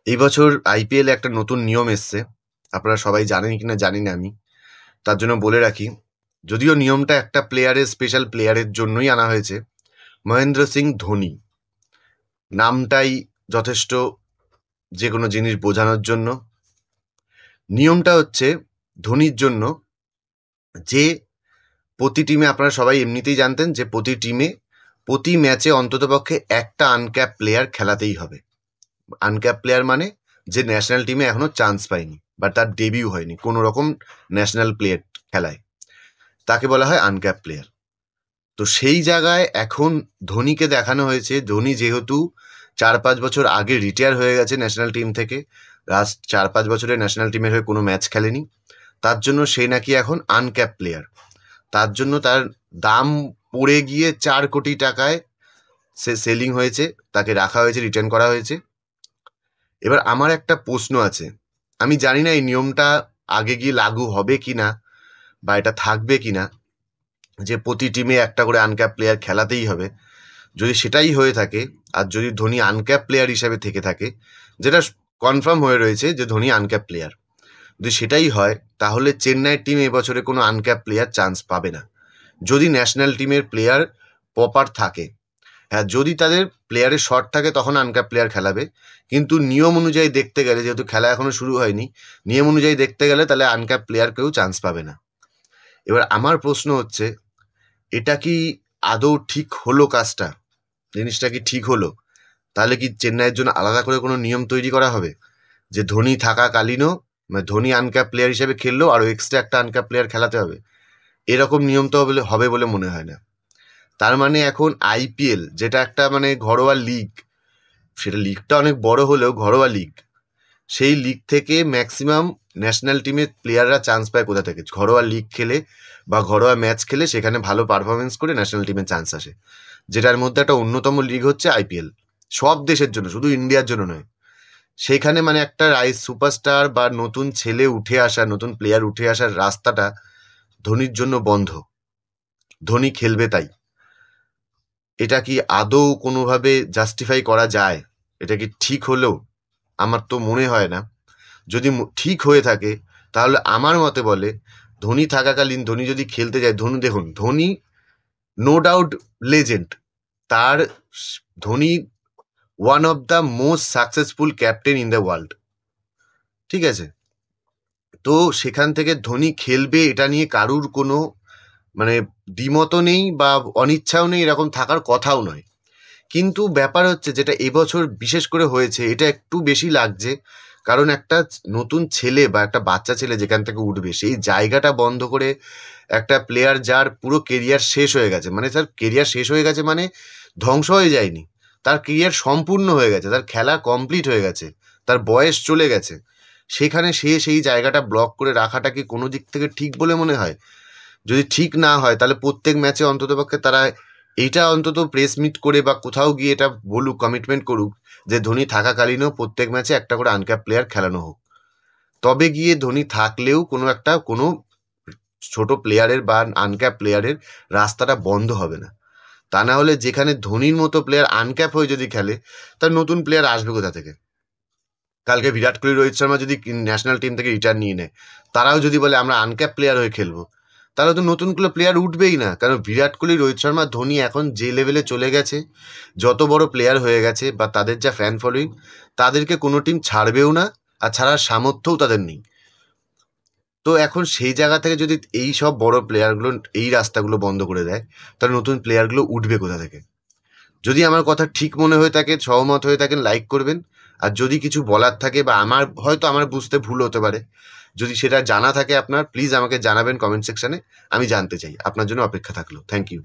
এই বছর আইপিএল একটা নতুন নিয়ম এসছে। আপনারা সবাই জানেন কিনা জানি না আমি, তার জন্য বলে রাখি। যদিও নিয়মটা একটা স্পেশাল প্লেয়ারের জন্যই আনা হয়েছে, মহেন্দ্র সিং ধোনি। নামটাই যথেষ্ট যে কোনো জিনিস বোঝানোর জন্য। নিয়মটা হচ্ছে ধোনির জন্য, যে প্রতি টিমে, আপনারা সবাই এমনিতেই জানতেন যে প্রতি টিমে প্রতি ম্যাচে অন্ততপক্ষে একটা আনক্যাপ প্লেয়ার খেলাতেই হবে। আনক্যাপ প্লেয়ার মানে যে ন্যাশনাল টিমে এখনো চান্স পায়নি বা তার ডেবিউ হয়নি কোনো রকম ন্যাশনাল প্লেয়ার খেলায়, তাকে বলা হয় আনক্যাপ প্লেয়ার। তো সেই জায়গায় এখন ধোনিকে দেখানো হয়েছে, ধোনি যেহেতু 4-5 বছর আগে রিটায়ার হয়ে গেছে ন্যাশনাল টিম থেকে, লাস্ট 4-5 বছরে ন্যাশনাল টিমের হয়ে কোনো ম্যাচ খেলেনি, তার জন্য সে নাকি এখন আনক্যাপ প্লেয়ার। তার জন্য তার দাম পড়ে গিয়ে 4 কোটি টাকায় সে সেলিং হয়েছে, তাকে রাখা হয়েছে, রিটার্ন করা হয়েছে। এবার আমার একটা প্রশ্ন আছে, আমি জানি না এই নিয়মটা আগে গিয়ে লাগু হবে কিনা বা এটা থাকবে কিনা, যে প্রতি টিমে একটা করে আনক্যাপ প্লেয়ার খেলাতেই হবে। যদি সেটাই হয়ে থাকে, আর যদি ধোনি আনক্যাপ প্লেয়ার হিসেবে থেকে থাকে, যেটা কনফার্ম হয়ে রয়েছে যে ধোনি আনক্যাপ প্লেয়ার, যদি সেটাই হয় তাহলে চেন্নাইয়ের টিম এবছরে কোনো আনক্যাপ প্লেয়ার চান্স পাবে না, যদি ন্যাশনাল টিমের প্লেয়ার প্রপার থাকে। হ্যাঁ, যদি তাদের প্লেয়ারের শর্ট থাকে তখন আনক্যাপ প্লেয়ার খেলাবে, কিন্তু নিয়ম অনুযায়ী দেখতে গেলে, যেহেতু খেলা এখনো শুরু হয়নি, নিয়ম অনুযায়ী দেখতে গেলে তাহলে আনক্যাপ প্লেয়ার কেউ চান্স পাবে না। এবার আমার প্রশ্ন হচ্ছে, এটা কি আদৌ ঠিক হলো? কাজটা, জিনিসটা কি ঠিক হলো? তাহলে কি চেন্নাইয়ের জন্য আলাদা করে কোনো নিয়ম তৈরি করা হবে, যে ধোনি থাকাকালীনও, মানে ধোনি আনক্যাপ প্লেয়ার হিসেবে খেললেও আরও এক্সট্রা একটা আনক্যাপ প্লেয়ার খেলাতে হবে? এরকম নিয়ম তো হবে বলে মনে হয় না। তার মানে এখন আইপিএল, যেটা একটা মানে ঘরোয়া লিগ, সেটা লিগটা অনেক বড় হলেও ঘরোয়া লিগ, সেই লিগ থেকে ম্যাক্সিমাম ন্যাশনাল টিমের প্লেয়াররা চান্স পায় কোথা থেকে? ঘরোয়া লিগ খেলে বা ঘরোয়া ম্যাচ খেলে, সেখানে ভালো পারফরমেন্স করে ন্যাশনাল টিমে চান্স আসে, যেটার মধ্যে একটা অন্যতম লিগ হচ্ছে আইপিএল। সব দেশের জন্য, শুধু ইন্ডিয়ার জন্য নয়। সেইখানে মানে একটা সুপারস্টার বা নতুন ছেলে উঠে আসা, নতুন প্লেয়ার উঠে আসার রাস্তাটা ধোনির জন্য বন্ধ। ধোনি খেলবে তাই। এটা কি আদৌ কোনোভাবে জাস্টিফাই করা যায়? এটা কি ঠিক হলেও? আমার তো মনে হয় না। যদি ঠিক হয়ে থাকে, তাহলে আমার মতে বলে, ধোনি থাকাকালীন ধোনি যদি খেলতে যায়, ধোনি, দেখুন, ধোনি নো ডাউট লেজেন্ড। তার Dhoni one of the most successful captain in the world, ঠিক আছে? তো সেখান থেকে ধোনি খেলবে এটা নিয়ে কারুর কোনো মানে দ্বিমতও নেই বা অনিচ্ছাও নেই, এরকম থাকার কথাও নয়। কিন্তু ব্যাপার হচ্ছে, যেটা এবছর বিশেষ করে হয়েছে, এটা একটু বেশি লাগছে। কারণ একটা নতুন ছেলে বা একটা বাচ্চা ছেলে যেখান থেকে উঠবে, সেই জায়গাটা বন্ধ করে একটা প্লেয়ার যার পুরো কেরিয়ার শেষ হয়ে গেছে, মানে তার কেরিয়ার শেষ হয়ে গেছে মানে ধ্বংস হয়ে যায়নি, তার কেরিয়ার সম্পূর্ণ হয়ে গেছে, তার খেলা কমপ্লিট হয়ে গেছে, তার বয়স চলে গেছে, সেখানে সে সেই জায়গাটা ব্লক করে রাখাটা কি কোনো দিক থেকে ঠিক বলে মনে হয়? যদি ঠিক না হয়, তাহলে প্রত্যেক ম্যাচে অন্ততপক্ষে তারা এইটা অন্তত প্রেস মিট করে বা কোথাও গিয়ে এটা বলুক, কমিটমেন্ট করুক, যে ধোনি থাকাকালীনও প্রত্যেক ম্যাচে একটা করে আনক্যাপ প্লেয়ার খেলানো হোক। তবে গিয়ে ধোনি থাকলেও কোনো ছোট প্লেয়ারের বা আনক্যাপ প্লেয়ারের রাস্তাটা বন্ধ হবে না। তা না হলে যেখানে ধোনির মতো প্লেয়ার আনক্যাপ হয়ে যদি খেলে, তার নতুন প্লেয়ার আসবে কোথা থেকে? কালকে বিরাট কোহলি, রোহিত শর্মা যদি ন্যাশনাল টিম থেকে রিটার্ন নিয়ে নেয়, তারাও যদি বলে আমরা আনক্যাপ প্লেয়ার হয়ে খেলবো, তাহলে তো নতুন কোনো প্লেয়ার উঠবেই না। কারণ বিরাট কোহলি, রোহিত শর্মা, ধোনি এখন যে লেভেলে চলে গেছে, যত বড় প্লেয়ার হয়ে গেছে, বা তাদের যা ফ্যান ফলোয়িং, তাদেরকে কোনো টিম ছাড়বেও না, আর ছাড়ার সামর্থ্যও তাদের নেই। তো এখন সেই জায়গা থেকে যদি এই সব বড় প্লেয়ারগুলো এই রাস্তাগুলো বন্ধ করে দেয়, তাহলে নতুন প্লেয়ারগুলো উঠবে কোথা থেকে? যদি আমার কথা ঠিক মনে হয়ে থাকে, সহমত হয়ে থাকেন, লাইক করবেন। আর যদি কিছু বলার থাকে বা আমার বুঝতে ভুল হতে পারে, যদি সেটা জানা থাকে আপনার, প্লিজ আমাকে জানাবেন কমেন্ট সেকশনে। আমি জানতে চাই, আপনার জন্য অপেক্ষা থাকলো। Thank you.